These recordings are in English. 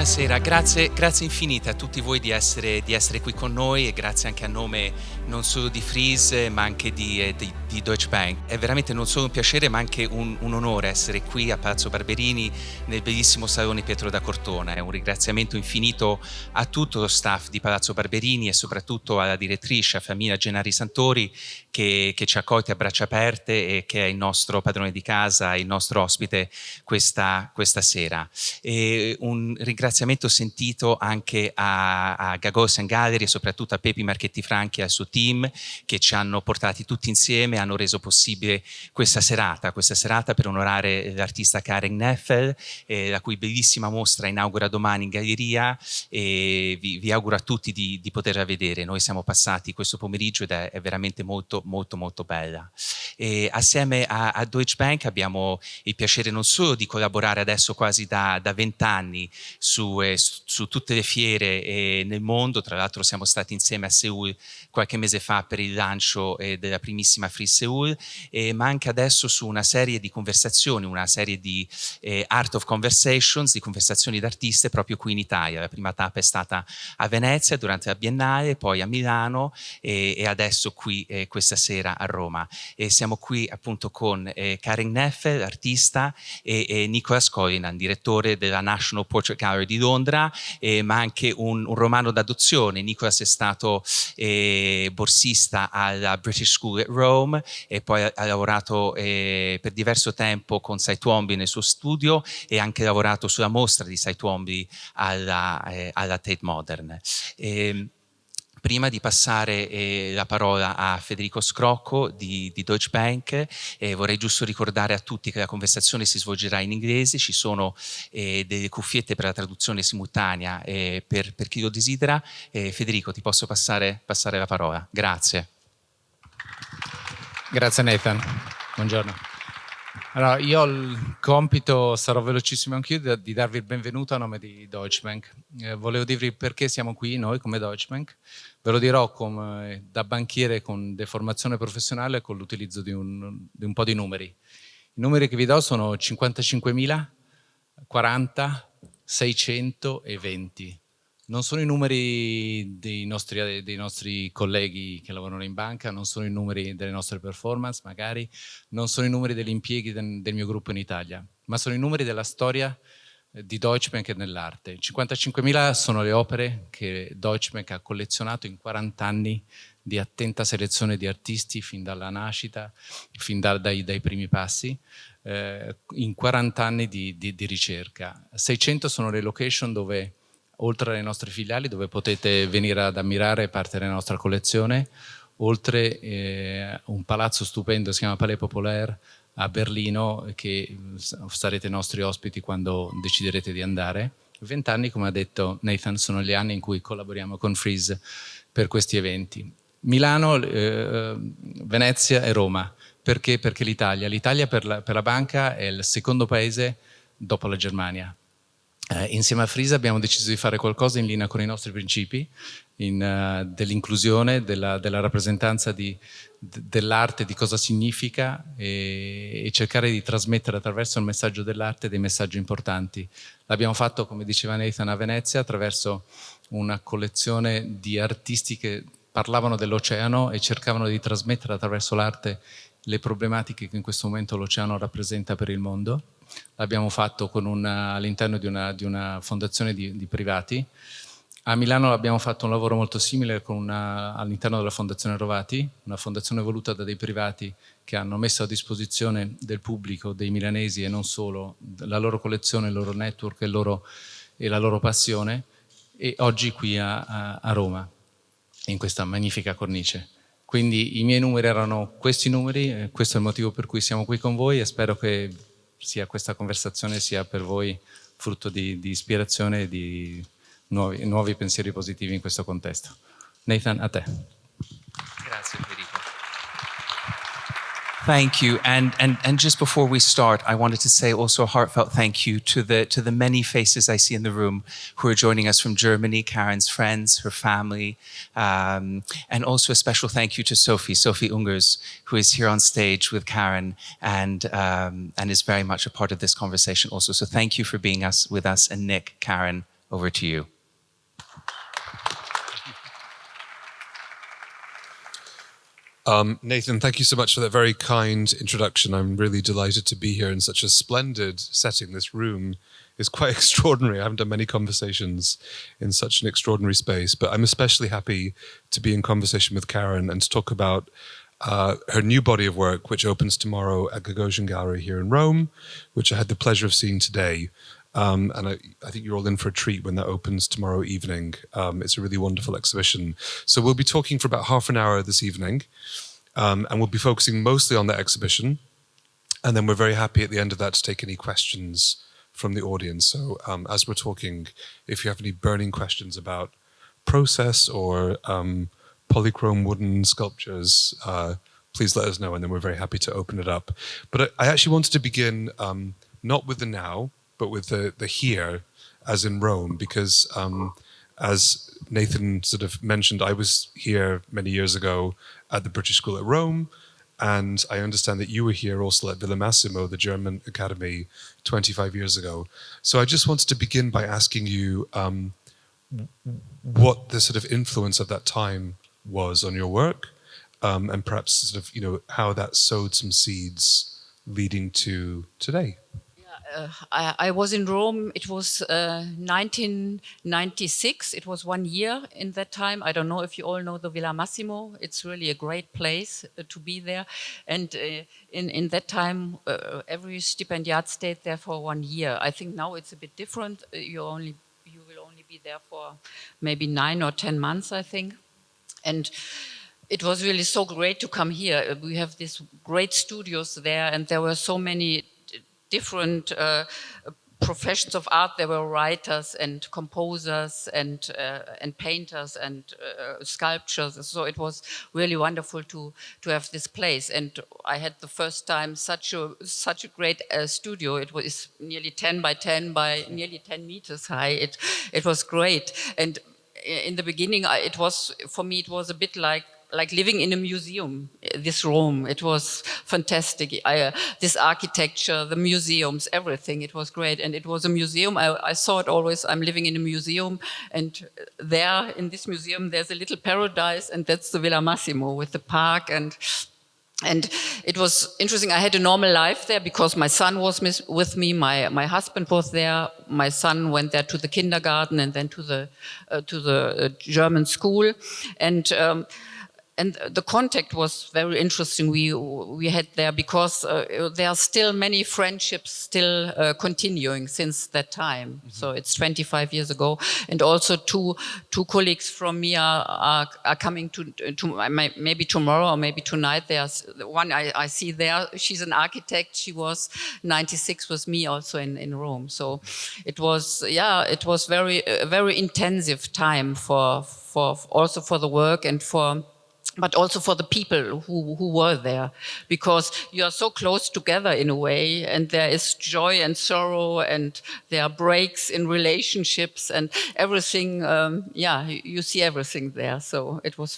Buonasera, grazie infinite a tutti voi di essere qui con noi, e grazie anche a nome non solo di Freeze ma anche di Deutsche Bank. È veramente non solo un piacere ma anche un onore essere qui a Palazzo Barberini nel bellissimo Salone Pietro da Cortona. È un ringraziamento infinito a tutto lo staff di Palazzo Barberini e soprattutto alla direttrice, a Flaminia Gennari Santori, che ci ha accolti a braccia aperte e che è il nostro padrone di casa, il nostro ospite questa sera. E un ringraziamento sentito anche a Gagosian Gallery e soprattutto a Pepi Marchetti Franchi e al suo team, che ci hanno portati tutti insieme e hanno reso possibile questa serata per onorare l'artista Karen Neffel, la cui bellissima mostra inaugura domani in galleria, e vi auguro a tutti di poterla vedere. Noi siamo passati questo pomeriggio ed è veramente molto bella. E assieme a Deutsche Bank abbiamo il piacere non solo di collaborare adesso quasi da 20 anni su tutte le fiere nel mondo. Tra l'altro siamo stati insieme a Seoul qualche mese fa per il lancio della primissima Free Seoul, ma anche adesso su una serie di conversazioni, una serie di Art of Conversations, di conversazioni d'artiste proprio qui in Italia. La prima tappa è stata a Venezia durante la Biennale, poi a Milano e adesso qui questa sera a Roma. E siamo qui appunto con Karen Neffel, artista, e Nicolas Collinan, direttore della National Portrait Gallery di Londra, ma anche un romano d'adozione. Nicolas è stato borsista alla British School at Rome e poi ha lavorato per diverso tempo con Cy Twombly nel suo studio e anche lavorato sulla mostra di Cy Twombly alla Tate Modern. Prima di passare la parola a Federico Scrocco di Deutsche Bank, vorrei giusto ricordare a tutti che la conversazione si svolgerà in inglese. Ci sono delle cuffiette per la traduzione simultanea per chi lo desidera. Federico, ti posso passare la parola. Grazie. Grazie Nathan, buongiorno. Allora, io ho il compito, sarò velocissimo anch'io, di darvi il benvenuto a nome di Deutsche Bank. Volevo dirvi perché siamo qui noi come Deutsche Bank. Ve lo dirò da banchiere con deformazione professionale con l'utilizzo di un po' di numeri. I numeri che vi do sono 55.000, 40, 600 e 20. Non sono i numeri dei nostri colleghi che lavorano in banca, non sono i numeri delle nostre performance magari, non sono i numeri degli impieghi del mio gruppo in Italia, ma sono i numeri della storia di Deutsche Bank nell'arte. 55.000 sono le opere che Deutsche Bank ha collezionato in 40 anni di attenta selezione di artisti fin dalla nascita, fin dai primi passi, in 40 anni di ricerca. 600 sono le location dove, oltre alle nostre filiali, dove potete venire ad ammirare parte della nostra collezione, oltre un palazzo stupendo, si chiama Palais Populaire, a Berlino, che sarete nostri ospiti quando deciderete di andare. 20 anni, come ha detto Nathan, sono gli anni in cui collaboriamo con Freeze per questi eventi. Milano, Venezia e Roma. Perché? Perché l'Italia per la banca è il secondo paese dopo la Germania. Insieme a Freeze abbiamo deciso di fare qualcosa in linea con i nostri principi, dell'inclusione, della rappresentanza dell'arte, di cosa significa, e cercare di trasmettere attraverso il messaggio dell'arte dei messaggi importanti. L'abbiamo fatto, come diceva Nathan, a Venezia attraverso una collezione di artisti che parlavano dell'oceano e cercavano di trasmettere attraverso l'arte le problematiche che in questo momento l'oceano rappresenta per il mondo. L'abbiamo fatto all'interno di una fondazione di privati. A Milano abbiamo fatto un lavoro molto simile all'interno della Fondazione Rovati, una fondazione voluta da dei privati che hanno messo a disposizione del pubblico, dei milanesi e non solo, la loro collezione, il loro network e la loro passione, e oggi qui a Roma, in questa magnifica cornice. Quindi i miei numeri erano questi numeri, questo è il motivo per cui siamo qui con voi, e spero che questa conversazione sia per voi frutto di ispirazione e di nuovi pensieri positivi in questo contesto. Nathan, a te. Grazie Federico. Thank you, and just before we start, I wanted to say also a heartfelt thank you to the many faces I see in the room who are joining us from Germany, Karen's friends, her family, and also a special thank you to Sophie Ungers, who is here on stage with Karen and is very much a part of this conversation also. So thank you for being with us, and Nick, Karen, over to you. Nathan, thank you so much for that very kind introduction. I'm really delighted to be here in such a splendid setting. This room is quite extraordinary. I haven't done many conversations in such an extraordinary space, but I'm especially happy to be in conversation with Karen and to talk about her new body of work, which opens tomorrow at Gagosian Gallery here in Rome, which I had the pleasure of seeing today. And I think you're all in for a treat when that opens tomorrow evening. It's a really wonderful exhibition. So we'll be talking for about half an hour this evening, and we'll be focusing mostly on that exhibition. And then we're very happy at the end of that to take any questions from the audience. So as we're talking, if you have any burning questions about process or polychrome wooden sculptures, please let us know, and then we're very happy to open it up. But I actually wanted to begin not with the now, but with the here, as in Rome, because as Nathan sort of mentioned, I was here many years ago at the British School at Rome, and I understand that you were here also at Villa Massimo, the German Academy, 25 years ago. So I just wanted to begin by asking you what the sort of influence of that time was on your work, and perhaps sort of, how that sowed some seeds leading to today. I was in Rome. It was 1996. It was 1 year in that time. I don't know if you all know the Villa Massimo. It's really a great place to be there. And in that time, every stipendiat stayed there for 1 year. I think now it's a bit different. You will only be there for maybe 9 or 10 months, I think. And it was really so great to come here. We have these great studios there, and there were so many different professions of art. There were writers and composers and painters and sculptors. So it was really wonderful to have this place. And I had the first time such a great studio. It was nearly 10 by 10 by nearly 10 meters high. It was great. And in the beginning, for me it was a bit like living in a museum, this Rome. It was fantastic. This architecture, the museums, everything, it was great. And it was a museum. I saw it always, I'm living in a museum, and there in this museum, there's a little paradise, and that's the Villa Massimo with the park. And it was interesting. I had a normal life there because my son was with me, my husband was there, my son went there to the kindergarten and then to the German school. And the contact was very interesting we had there, because there are still many friendships still continuing since that time. Mm-hmm. So it's 25 years ago. And also two colleagues from me are coming to maybe tomorrow or maybe tonight. There's one I see there. She's an architect. She was 96 with me also in Rome. So it was very intensive time for also for the work and but also for the people who were there, because you are so close together in a way, and there is joy and sorrow, and there are breaks in relationships and everything. You see everything there. So it was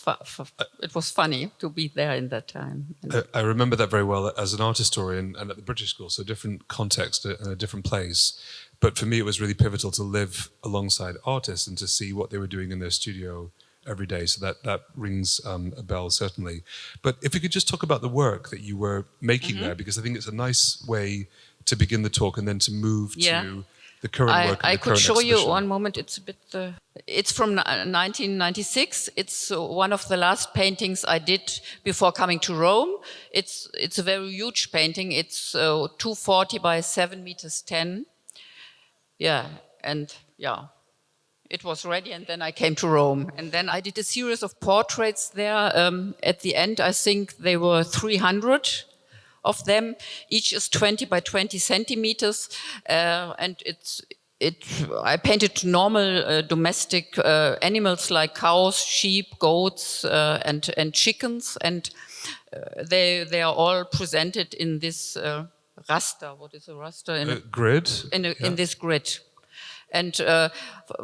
funny to be there in that time. I remember that very well as an art historian and at the British School, so different context and a different place. But for me, it was really pivotal to live alongside artists and to see what they were doing in their studio every day. So that rings a bell, certainly. But if we could just talk about the work that you were making there, because I think it's a nice way to begin the talk and then to move to the current work. I could show you one moment. It's a bit. It's from 1996. It's one of the last paintings I did before coming to Rome. It's a very huge painting. It's 240 by 7 meters 10. It was ready, and then I came to Rome. And then I did a series of portraits there. At the end, I think there were 300 of them. Each is 20 by 20 centimeters. And I painted normal domestic animals like cows, sheep, goats, and chickens. And they are all presented in this raster. What is a raster? Grid? In this grid. And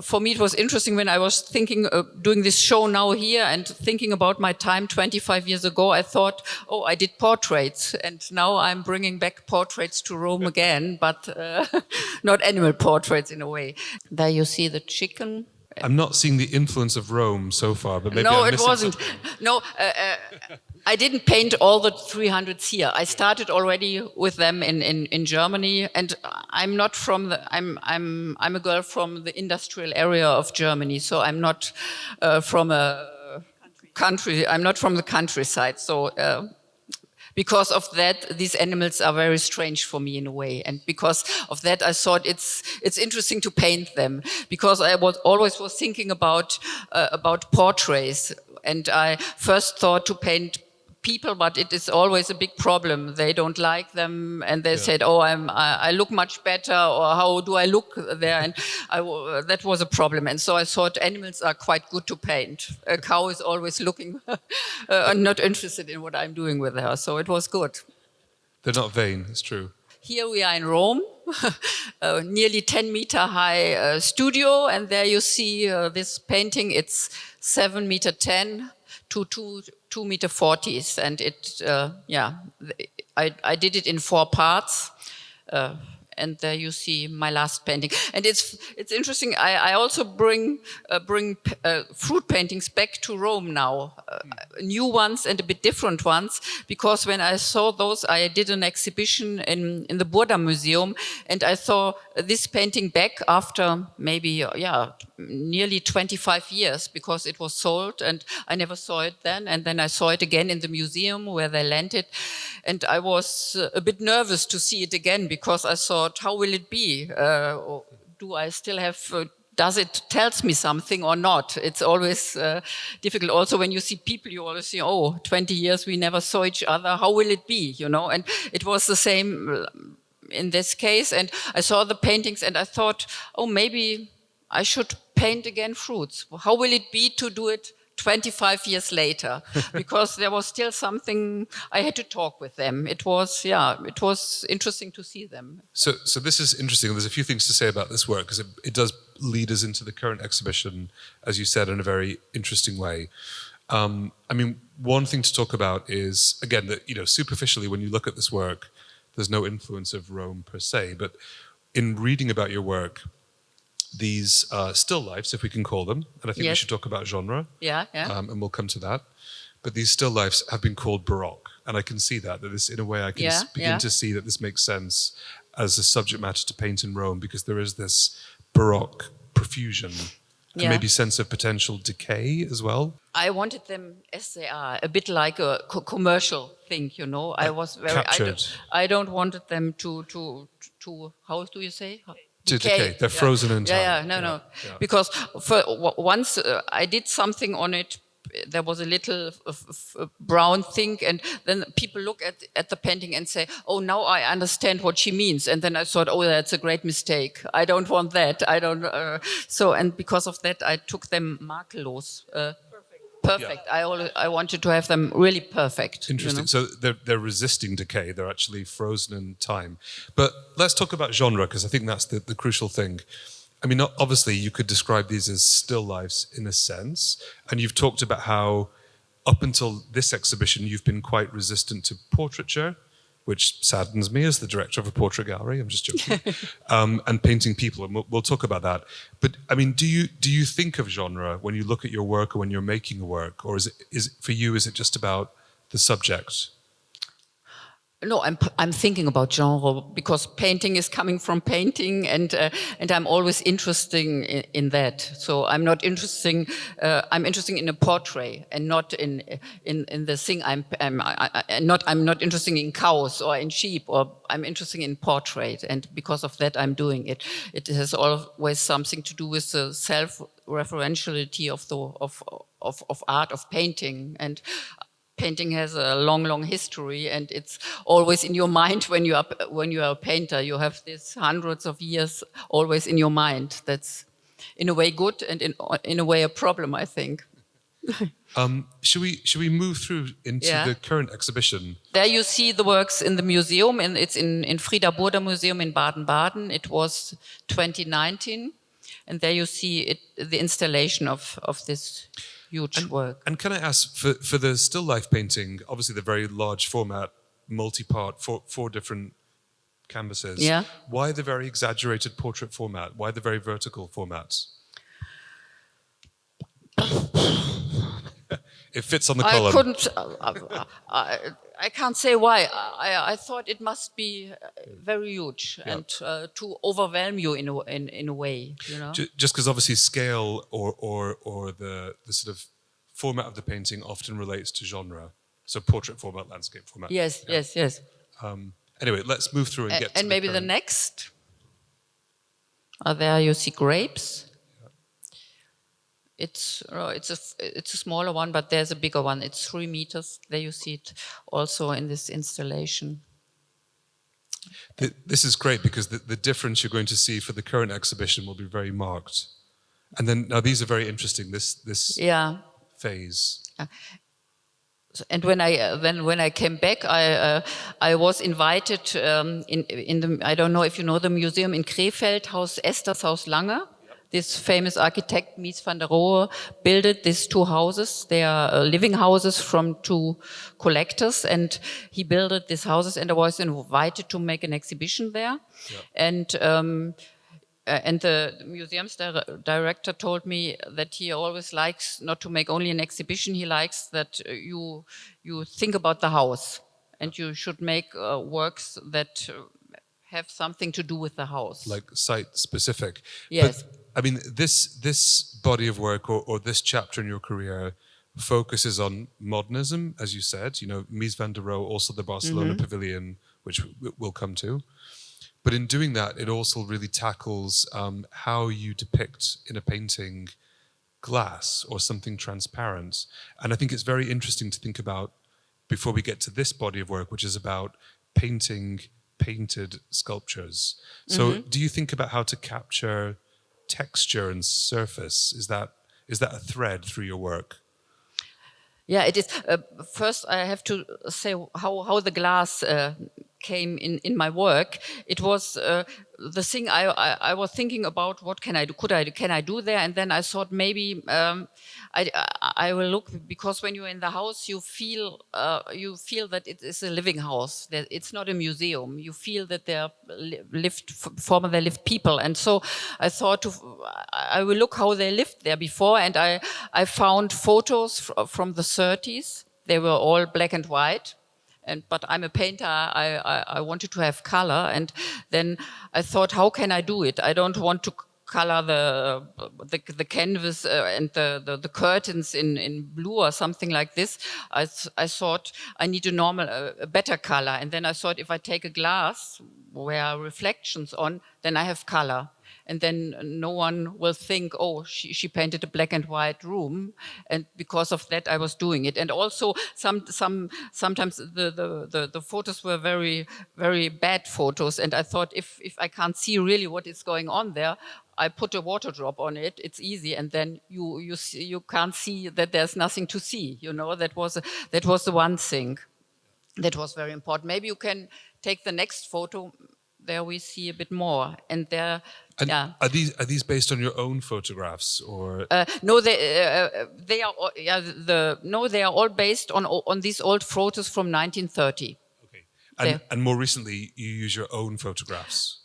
for me, it was interesting when I was thinking, doing this show now here and thinking about my time 25 years ago, I thought, oh, I did portraits. And now I'm bringing back portraits to Rome again, but not animal portraits in a way. There you see the chicken. I'm not seeing the influence of Rome so far, but maybe No, I'm it missing wasn't. something. No, I didn't paint all the 300s here. I started already with them in Germany, and I'm not from the. I'm a girl from the industrial area of Germany, so I'm not from a country. I'm not from the countryside, so. Because of that, these animals are very strange for me in a way, and because of that, I thought it's interesting to paint them. Because I always was thinking about portraits, and I first thought to paint people, but it is always a big problem. They don't like them, and they said, "Oh, I look much better," or "How do I look there?" And that was a problem. And so I thought animals are quite good to paint. A cow is always looking, not interested in what I'm doing with her. So it was good. They're not vain, it's true. Here we are in Rome, nearly 10-meter high studio, and there you see this painting. It's 7'10" to 2'40", and I did it in 4 parts. And there you see my last painting, and it's interesting. I also bring fruit paintings back to Rome now, new ones and a bit different ones. Because when I saw those, I did an exhibition in the Burda Museum, and I saw this painting back after maybe nearly 25 years, because it was sold and I never saw it then. And then I saw it again in the museum where they lent it, and I was a bit nervous to see it again, because I thought, how will it be? Do I still have, does it tells me something or not? It's always difficult. Also, when you see people, you always see, 20 years we never saw each other. How will it be, And it was the same in this case. And I saw the paintings and I thought, maybe I should paint again fruits. How will it be to do it 25 years later? Because there was still something, I had to talk with them. It was interesting to see them. So this is interesting. There's a few things to say about this work, because it does lead us into the current exhibition, as you said, in a very interesting way. One thing to talk about is, again, that, superficially, when you look at this work, there's no influence of Rome per se, but in reading about your work, these still lifes, if we can call them, and I think we should talk about genre, and we'll come to that. But these still lifes have been called Baroque, and I can see that this, in a way, I can begin to see that this makes sense as a subject matter to paint in Rome, because there is this Baroque profusion and maybe sense of potential decay as well. I wanted them as they are, a bit like a commercial thing, I was very captured. I don't wanted them to how do you say? To decay. They're frozen in time. No. Because once I did something on it, there was a little brown thing, and then people look at the painting and say, now I understand what she means. And then I thought, that's a great mistake. I don't want that. I don't. And because of that, I took them makellos. Perfect. Yeah. I wanted to have them really perfect. Interesting. So they're resisting decay. They're actually frozen in time. But let's talk about genre, because I think that's the crucial thing. Obviously, you could describe these as still lifes in a sense. And you've talked about how up until this exhibition, you've been quite resistant to portraiture, which saddens me as the director of a portrait gallery. I'm just joking. And painting people, and we'll talk about that. But do you think of genre when you look at your work or when you're making a work, or is it just about the subject? No, I'm thinking about genre, because painting is coming from painting, and I'm always interested in that. So I'm not interested. I'm interested in a portrait, and not in the thing. I'm not interested in cows or in sheep, or I'm interested in portrait, and because of that I'm doing it. It has always something to do with the self-referentiality of art, of painting, and painting has a long history, and it's always in your mind when you are a painter. You have this hundreds of years always in your mind. That's in a way good, and in a way a problem, I think. Should we move through into the current exhibition? There you see the works in the museum, and it's in Frieda Burda Museum in Baden-Baden. It was 2019. And there you see it, the installation of this huge work. And can I ask, for the still life painting, obviously the very large format, multi-part, four different canvases. Yeah. Why the very exaggerated portrait format? Why the very vertical format? It fits on the column. I couldn't. I can't say why. I thought it must be very huge and to overwhelm you in a way. You know. Just because obviously scale or the sort of format of the painting often relates to genre. So portrait format, landscape format. Yes, Yeah. yes. Anyway, let's move through and get to And maybe the current. next. There you see grapes. It's a smaller one, but there's a bigger one. It's 3 meters. There you see it also in this installation. This is great because the difference you're going to see for the current exhibition will be very marked. And then now these are very interesting. This Yeah. phase. And when I came back, I was invited in the, I don't know if you know the museum in Krefeld, Esther's Haus Lange. This famous architect, Mies van der Rohe, built these 2 houses. They are living houses from 2 collectors, and he built these houses. And I was invited to make an exhibition there. Yeah. And the museum's director told me that he always likes not to make only an exhibition. He likes that you think about the house, and you should make works that have something to do with the house. Like site specific. Yes. But, I mean, this body of work or this chapter in your career focuses on modernism, as you said. You know, Mies van der Rohe, also the Barcelona Pavilion, which we'll come to. But in doing that, it also really tackles how you depict in a painting glass or something transparent. And I think it's very interesting to think about before we get to this body of work, which is about painting painted sculptures. So do you think about how to capture texture and surface? Is that a thread through your work? Yeah, it is. First, I have to say how the glass came in my work. It was the thing I was thinking about. What can I do? Can I do there? And then I thought maybe I will look, because when you're in the house, you feel that it is a living house. That it's not a museum. You feel that there formerly lived people, and so I thought I will look how they lived there before, and I found photos from the 30s. They were all black and white. But I'm a painter, I wanted to have color, and then I thought, how can I do it? I don't want to color the canvas and the curtains in blue or something like this. I thought I need a better color, and then I thought if I take a glass where reflections on, then I have color. And then no one will think, oh, she painted a black and white room, and because of that I was doing it. And also sometimes the photos were very, very bad photos, and I thought if I can't see really what is going on there, I put a water drop on it. It's easy, and then you can't see that there's nothing to see. You know, that was the one thing that was very important. Maybe you can take the next photo. There we see a bit more, and there. And yeah. Are these based on your own photographs or? No, they are. They are all based on these old photos from 1930. Okay, and more recently, you use your own photographs.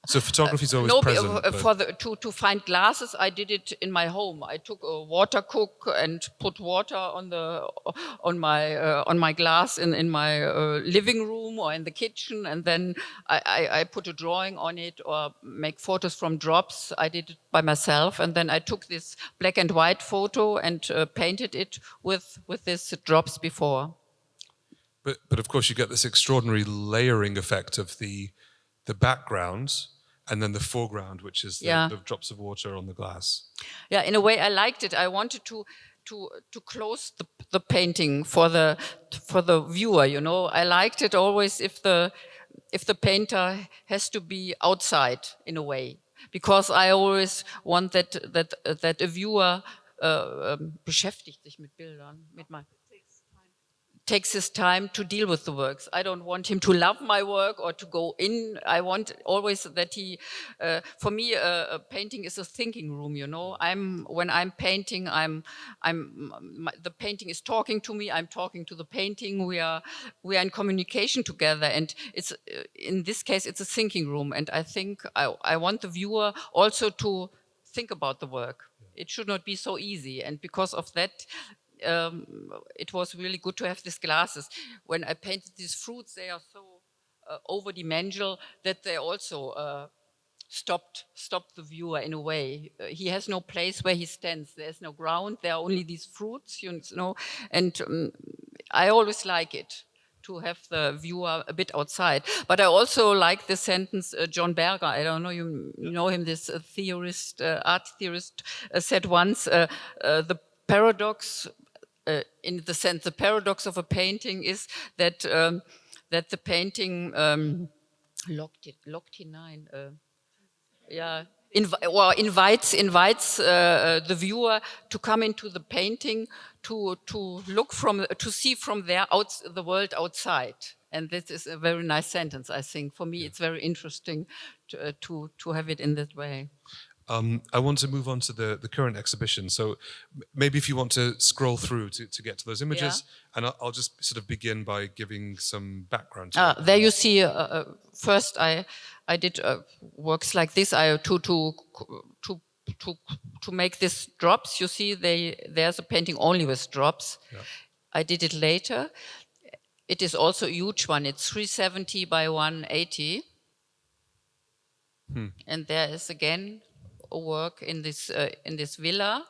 So photography is always present. To find glasses, I did it in my home. I took a water cook and put water on my glass in my living room or in the kitchen, and then I put a drawing on it or make photos from drops. I did it by myself, and then I took this black and white photo and painted it with these drops before. But of course, you get this extraordinary layering effect of the background and then the foreground, which is the drops of water on the glass. Yeah, in a way, I liked it. I wanted to close the painting for the viewer. You know, I liked it always if the painter has to be outside in a way, because I always want that a viewer beschäftigt sich mit Bildern, takes his time to deal with the works. I don't want him to love my work or to go in. I want always that he, for me, a painting is a thinking room, you know. When I'm painting, the painting is talking to me, I'm talking to the painting, we are in communication together, and it's, in this case, it's a thinking room, and I think I want the viewer also to think about the work. It should not be so easy, and because of that, it was really good to have these glasses. When I painted these fruits, they are so over-dimensional that they also stopped the viewer in a way. He has no place where he stands. There's no ground. There are only these fruits, you know, and I always like it to have the viewer a bit outside. But I also like the sentence John Berger, I don't know, you know him, this theorist, art theorist, said once, the paradox, in the sense, the paradox of a painting is that that the painting invites the viewer to come into the painting, to see from there the world outside. And this is a very nice sentence, I think. For me, it's very interesting to have it in that way. I want to move on to the current exhibition. So maybe if you want to scroll through to get to those images, and I'll just sort of begin by giving some background to it. There you see, first I did works like this. To make these drops, you see, there's a painting only with drops. Yeah. I did it later. It is also a huge one. It's 370 by 180. And there is again a work in this villa.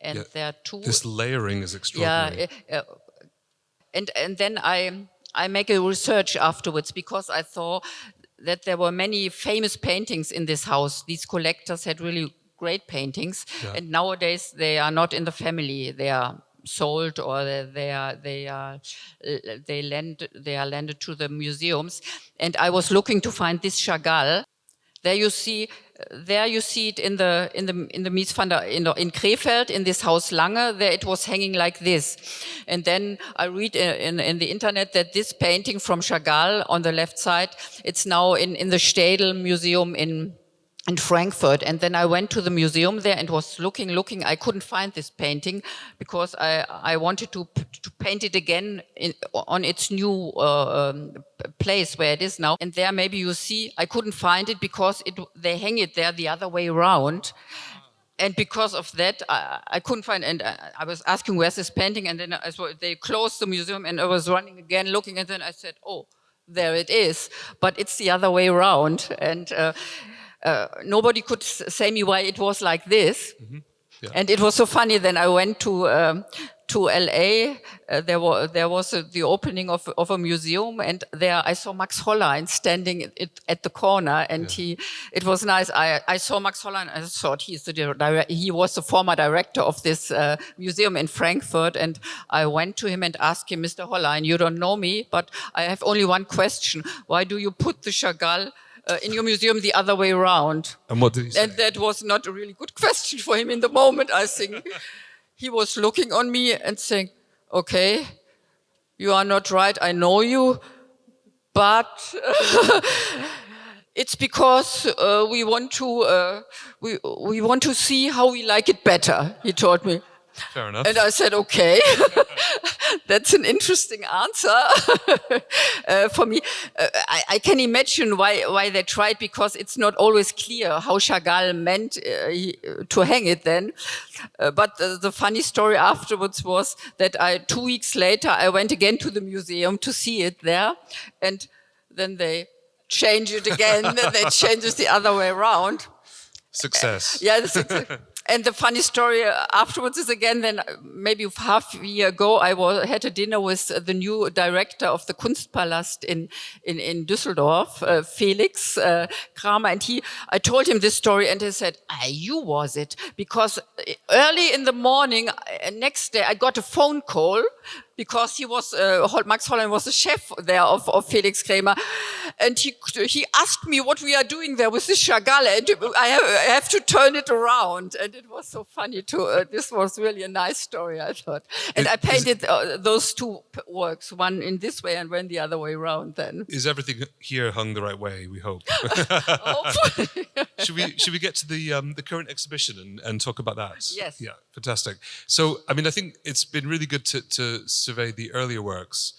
And there are two. This layering is extraordinary. Yeah, and then I make a research afterwards, because I saw that there were many famous paintings in this house. These collectors had really great paintings, and nowadays they are not in the family. They are sold, or they are landed to the museums. And I was looking to find this Chagall. There you see it in the Mies van der in Krefeld, in this house Lange. There it was hanging like this, and then I read in the internet that this painting from Chagall on the left side, it's now in the Städel Museum in Frankfurt. And then I went to the museum there and was looking. I couldn't find this painting, because I wanted to paint it again on its new place where it is now. And there maybe you see, I couldn't find it because they hang it there the other way around. And because of that, I couldn't find, and I was asking, where's this painting? And then they closed the museum, and I was running again, looking, and then I said, oh, there it is. But it's the other way around. And nobody could say me why it was like this. Mm-hmm. Yeah. And it was so funny. Then I went to LA. There was the opening of a museum, and there I saw Max Hollein standing at the corner, and it was nice. I saw Max Hollein. I thought he was the former director of this museum in Frankfurt, and I went to him and asked him, Mr. Hollein, you don't know me, but I have only one question. Why do you put the Chagall in your museum the other way around? And what did he say? And that was not a really good question for him in the moment, I think. He was looking on me and saying, okay, you are not right, I know you, but it's because we want to see how we like it better, he told me. Fair enough. And I said, okay, that's an interesting answer for me. I can imagine why they tried, because it's not always clear how Chagall meant to hang it then. But the funny story afterwards was that 2 weeks later, I went again to the museum to see it there. And then they changed it again. They changed it the other way around. Success. And the funny story afterwards is, again, then maybe half a year ago, I had a dinner with the new director of the Kunstpalast in Düsseldorf, Felix Kramer, and I told him this story, and he said, you was it, because early in the morning, next day, I got a phone call, because he was, Max Hollein was the chef there of Felix Kramer, and he asked me what we are doing there with the Chagall, and I have to turn it around, and it was so funny to. This was really a nice story, I thought, and I painted those two works, one in this way and one the other way around. Then Is everything here hung the right way? We hope. hopefully. Should we get to the current exhibition and talk about that? Yes. Yeah, fantastic. So, I mean, I think it's been really good to survey the earlier works,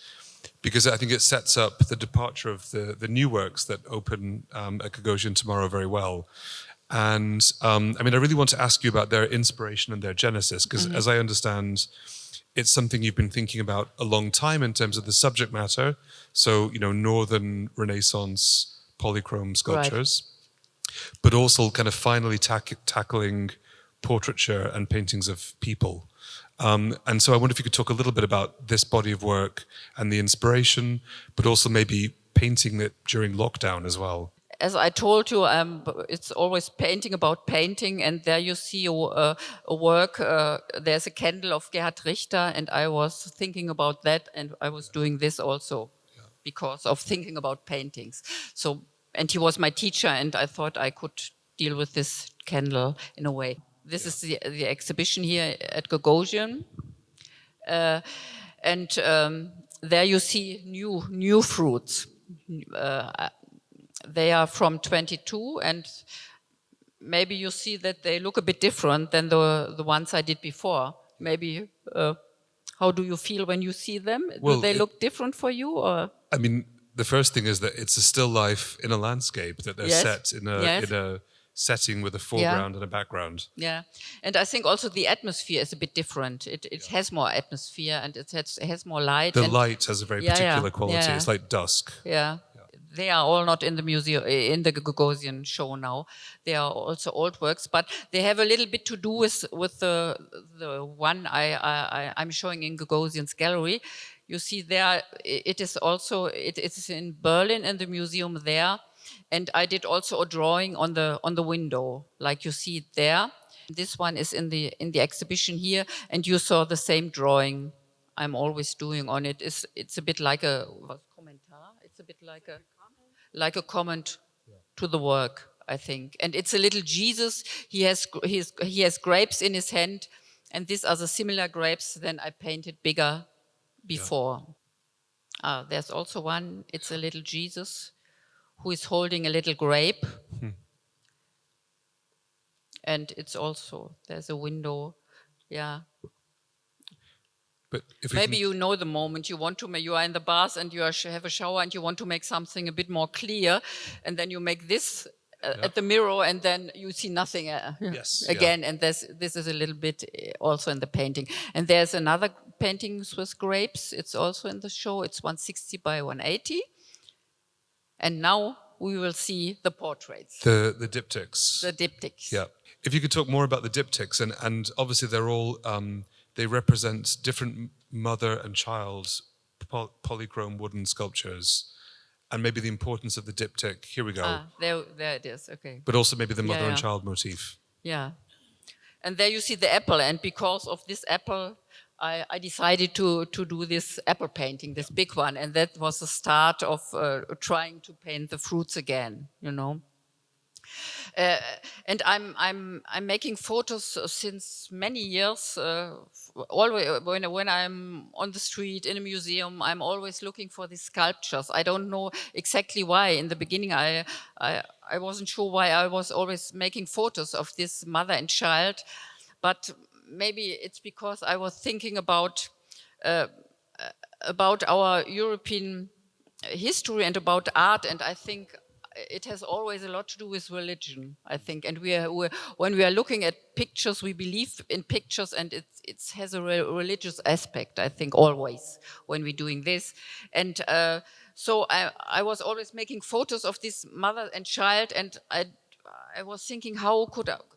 because I think it sets up the departure of the new works that open at Gagosian tomorrow very well. And I mean, I really want to ask you about their inspiration and their genesis, because as I understand, it's something you've been thinking about a long time in terms of the subject matter. So, you know, Northern Renaissance polychrome sculptures, but also kind of finally tackling portraiture and paintings of people. And so I wonder if you could talk a little bit about this body of work and the inspiration, but also maybe painting it during lockdown as well. As I told you, it's always painting about painting, and there you see a work. There's a candle of Gerhard Richter, and I was thinking about that, and I was doing this also because of thinking about paintings. So, and he was my teacher, and I thought I could deal with this candle in a way. This is the exhibition here at Gagosian, and there you see new fruits. They are from 22, and maybe you see that they look a bit different than the ones I did before. Maybe, how do you feel when you see them? Well, do they look different for you, or? I mean, the first thing is that it's a still life in a landscape, that they're set in a setting with a foreground and a background. Yeah, and I think also the atmosphere is a bit different. It has more atmosphere, and it has more light. The light has a very particular quality. Yeah. It's like dusk. Yeah. They are all not in the museum, in the Gagosian show now. They are also old works, but they have a little bit to do with the one I'm showing in Gagosian's gallery. You see there, it is in Berlin in the museum there, and I did also a drawing on the window, like you see it there. This one is in the exhibition here, and you saw the same drawing I'm always doing on it. It's a bit like a Kommentar. It's a bit like a comment to the work, I think. And it's a little Jesus. He has grapes in his hand, and these are the similar grapes than I painted bigger before. There's also one. It's a little Jesus who is holding a little grape. And it's also, there's a window. Yeah. But if maybe you know the moment you want to, you are in the bath and you have a shower and you want to make something a bit more clear, and then you make this at the mirror, and then you see nothing again. And this is a little bit also in the painting. And there's another painting with grapes. It's also in the show. It's 160 by 180. And now we will see the portraits. The diptychs. The diptychs. Yeah. If you could talk more about the diptychs, and obviously they're all... they represent different mother and child polychrome wooden sculptures, and maybe the importance of the diptych. Here we go. There it is. Okay. But also maybe the mother and child motif. Yeah, and there you see the apple, and because of this apple, I decided to do this apple painting, this big one, and that was the start of trying to paint the fruits again. You know. And I'm making photos since many years. Always when I'm on the street in a museum, I'm always looking for these sculptures. I don't know exactly why. In the beginning, I wasn't sure why I was always making photos of this mother and child, but maybe it's because I was thinking about our European history and about art, and I think it has always a lot to do with religion, I think. And when we are looking at pictures, we believe in pictures, and it has a religious aspect, I think, always when we're doing this. And so I was always making photos of this mother and child, and I was thinking, am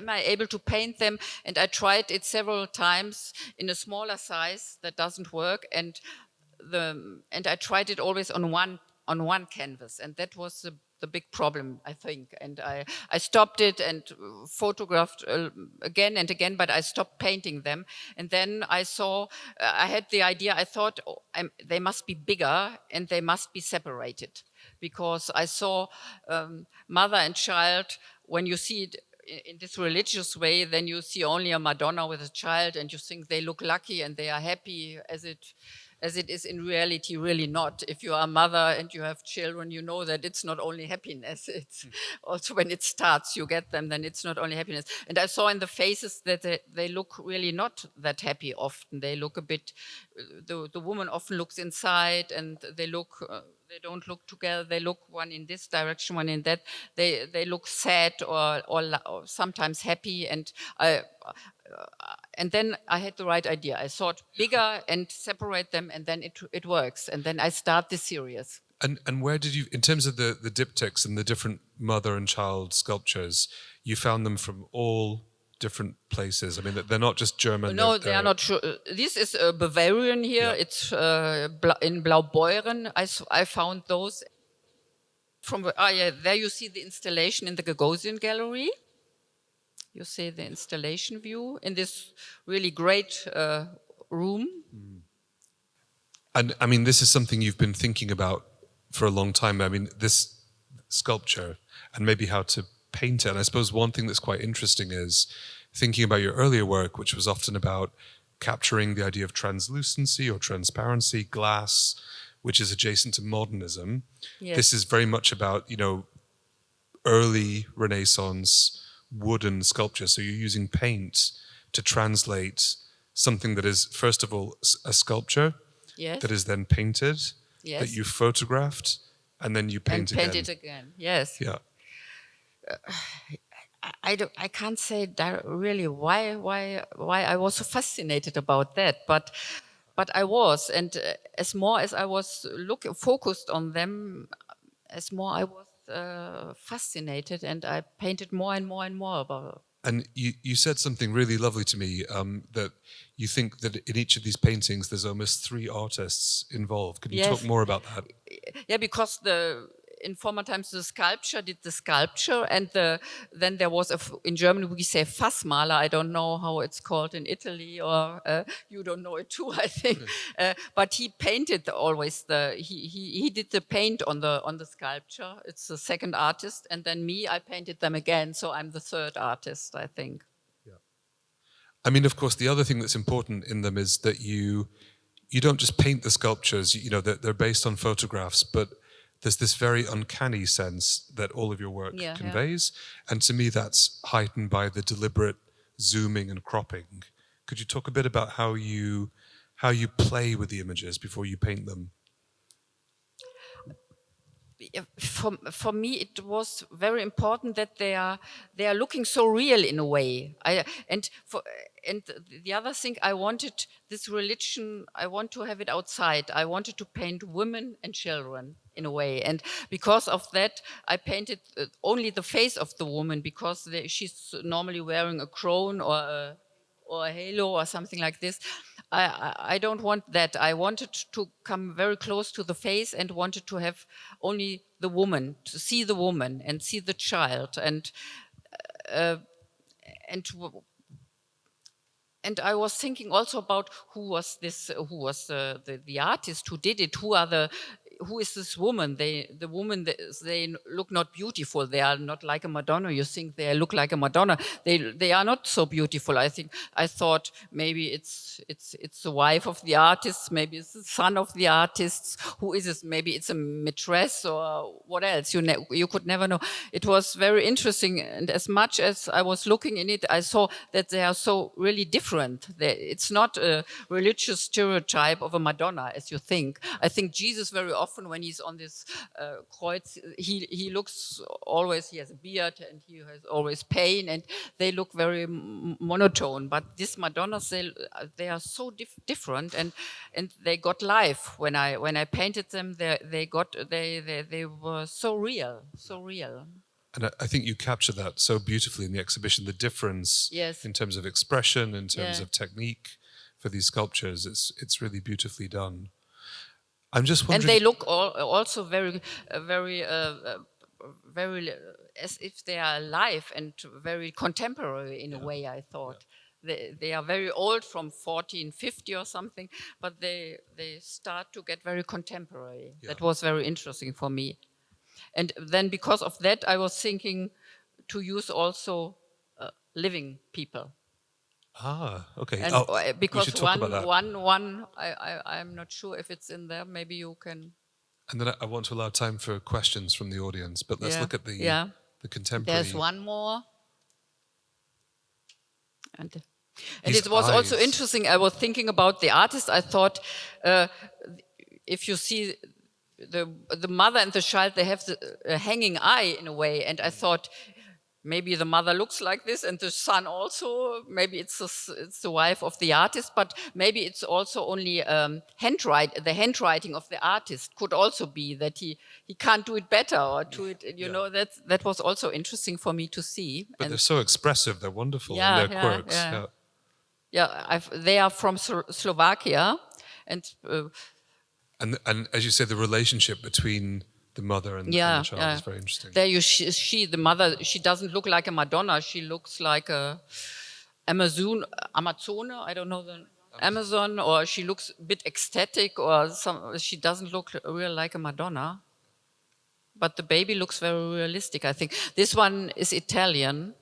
I able to paint them? And I tried it several times in a smaller size. That doesn't work, and I tried it always on one canvas, and that was the big problem, I think. And I stopped it and photographed again and again, but I stopped painting them. And then I saw, I had the idea, I thought they must be bigger and they must be separated, because I saw mother and child, when you see it in this religious way, then you see only a Madonna with a child and you think they look lucky and they are happy, as it is in reality really not. If you are a mother and you have children, you know that it's not only happiness. It's also when it starts, you get them, then it's not only happiness. And I saw in the faces that they look really not that happy often. They look a bit, the woman often looks inside, and they look, they don't look together. They look one in this direction, one in that. They look sad or sometimes happy. And then I had the right idea. I thought bigger and separate them, and then it works. And then I start this series. And where did you, in terms of the diptychs and the different mother and child sculptures, you found them from all different places? I mean, they're not just German. No, they are not sure. This is Bavarian here. Yeah. It's in Blaubeuren. I found those. There you see the installation in the Gagosian Gallery. You see the installation view in this really great room. And I mean, this is something you've been thinking about for a long time. I mean, this sculpture and maybe how to paint it. And I suppose one thing that's quite interesting is thinking about your earlier work, which was often about capturing the idea of translucency or transparency, glass, which is adjacent to modernism. Yes. This is very much about, early Renaissance wooden sculpture. So you're using paint to translate something that is, first of all, a sculpture, yes, that is then painted, yes, that you photographed, and then you paint again. And paint it again, yes. Yeah. I can't say really why I was so fascinated about that, but I was, and as more as I was focused on them, as more I was fascinated, and I painted more and more and more about it. And you said something really lovely to me, that you think that in each of these paintings there's almost 3 artists involved. Can you yes. talk more about that? Yeah, because in former times the sculpture did the sculpture, and then there was in German we say Fassmaler. I don't know how it's called in Italy, or you don't know it too, I think. But he painted always he did the paint on the sculpture. It's the second artist, and then I painted them again. So I'm the third artist, I think. Yeah. I mean, of course, the other thing that's important in them is that you don't just paint the sculptures. They're based on photographs, but there's this very uncanny sense that all of your work conveys. Yeah. And to me, that's heightened by the deliberate zooming and cropping. Could you talk a bit about how you play with the images before you paint them? For me, it was very important that they are looking so real in a way. And the other thing, I wanted this religion, I want to have it outside. I wanted to paint women and children in a way, and because of that, I painted only the face of the woman, because she's normally wearing a crown or a halo or something like this. I don't want that. I wanted to come very close to the face and wanted to have only the woman, to see the woman and see the child, and I was thinking also about who was the artist who did it. Who is this woman? They look not beautiful. They are not like a Madonna. You think they look like a Madonna. They are not so beautiful. I thought maybe it's the wife of the artist. Maybe it's the son of the artist. Who is this? Maybe it's a mistress or what else? You could never know. It was very interesting. And as much as I was looking in it, I saw that they are so really different. It's not a religious stereotype of a Madonna as you think. I think Jesus very often, when he's on this kreuz, he looks always, he has a beard and he has always pain, and they look very monotone. But these Madonnas, they are so different, and they got life. When I painted them, they were so real. And I think you capture that so beautifully in the exhibition, the difference, yes, in terms of expression, in terms of technique for these sculptures. It's really beautifully done. I'm just wondering. And they look also very as if they are alive and very contemporary in a way, I thought. They are very old, from 1450 or something, but they start to get very contemporary. That was very interesting for me. And then because of that, I was thinking to use also living people. Ah, okay. And we because should talk about that. I'm not sure if it's in there. Maybe you can. And then I want to allow time for questions from the audience, but let's look at the contemporary. There's one more. And His it was also eyes. interesting. I was thinking about the artist. I thought if you see the mother and the child, they have a hanging eye in a way. And I thought maybe the mother looks like this and the son also. Maybe it's the wife of the artist, but maybe it's also only the handwriting of the artist could also be that he can't do it better or do it. You know, that was also interesting for me to see. But they're so expressive. They're wonderful in their quirks. They are from Slovakia, and as you say, the relationship between the mother and the child is very interesting. There the mother, she doesn't look like a Madonna. She looks like a Amazon. I don't know the Amazon, or she looks a bit ecstatic, or she doesn't look real like a Madonna. But the baby looks very realistic, I think. This one is Italian.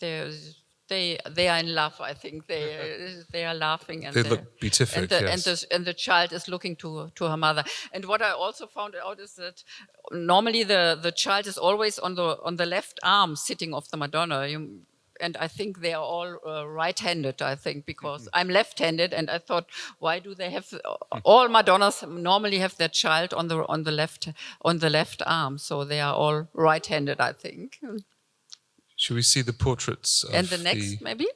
They are in love, I think. They are laughing. And they look beatific, and the child is looking to her mother. And what I also found out is that normally the child is always on the left arm sitting of the Madonna. And I think they are all right-handed, I think, because I'm left-handed, and I thought, why do they have all Madonnas normally have their child on the left arm? So they are all right-handed, I think. Should we see the portraits of and the next, maybe?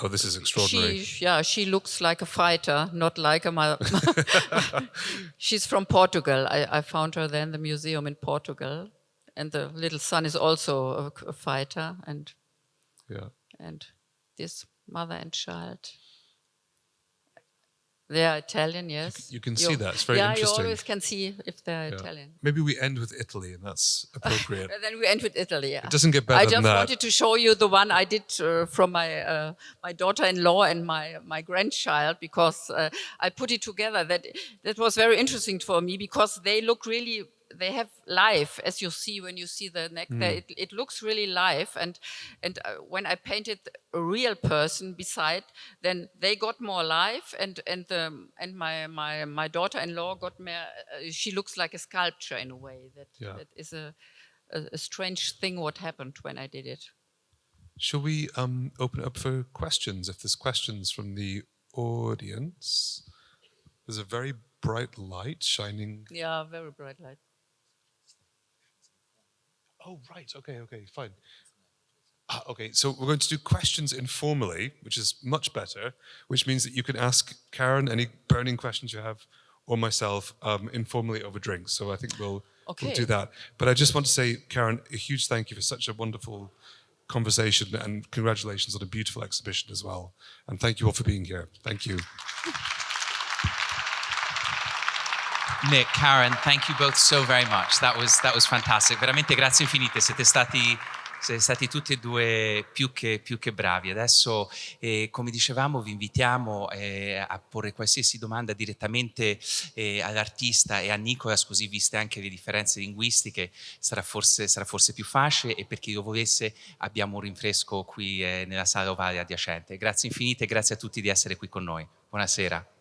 Oh, this is extraordinary. She looks like a fighter, not like a... She's from Portugal. I found her there in the museum in Portugal. And the little son is also a fighter. And this mother and child. They are Italian, yes. You can see that. It's very interesting. You always can see if they're Italian. Maybe we end with Italy, and that's appropriate. Then we end with Italy. Yeah. It doesn't get better than that. I just wanted to show you the one I did from my daughter-in-law and my grandchild, because I put it together. That was very interesting for me, because they look really... They have life, as you see when you see the neck there. It looks really live, and when I painted a real person beside, then they got more life, and my daughter-in-law got more. She looks like a sculpture in a way. That is a strange thing what happened when I did it. Shall we open it up for questions? If there's questions from the audience, there's a very bright light shining. Yeah, very bright light. Oh, right. Okay, fine. Okay, so we're going to do questions informally, which is much better, which means that you can ask Karen any burning questions you have, or myself, informally over drinks. So I think we'll do that. But I just want to say, Karen, a huge thank you for such a wonderful conversation, and congratulations on a beautiful exhibition as well. And thank you all for being here. Thank you. Nick, Karen, thank you both so very much. That was fantastic. Veramente grazie infinite. Siete stati tutti e due più che bravi. Adesso, come dicevamo, vi invitiamo a porre qualsiasi domanda direttamente all'artista e a Nicolas, così viste anche le differenze linguistiche sarà forse più facile, e per chi lo volesse abbiamo un rinfresco qui nella sala ovale adiacente. Grazie infinite e grazie a tutti di essere qui con noi. Buonasera.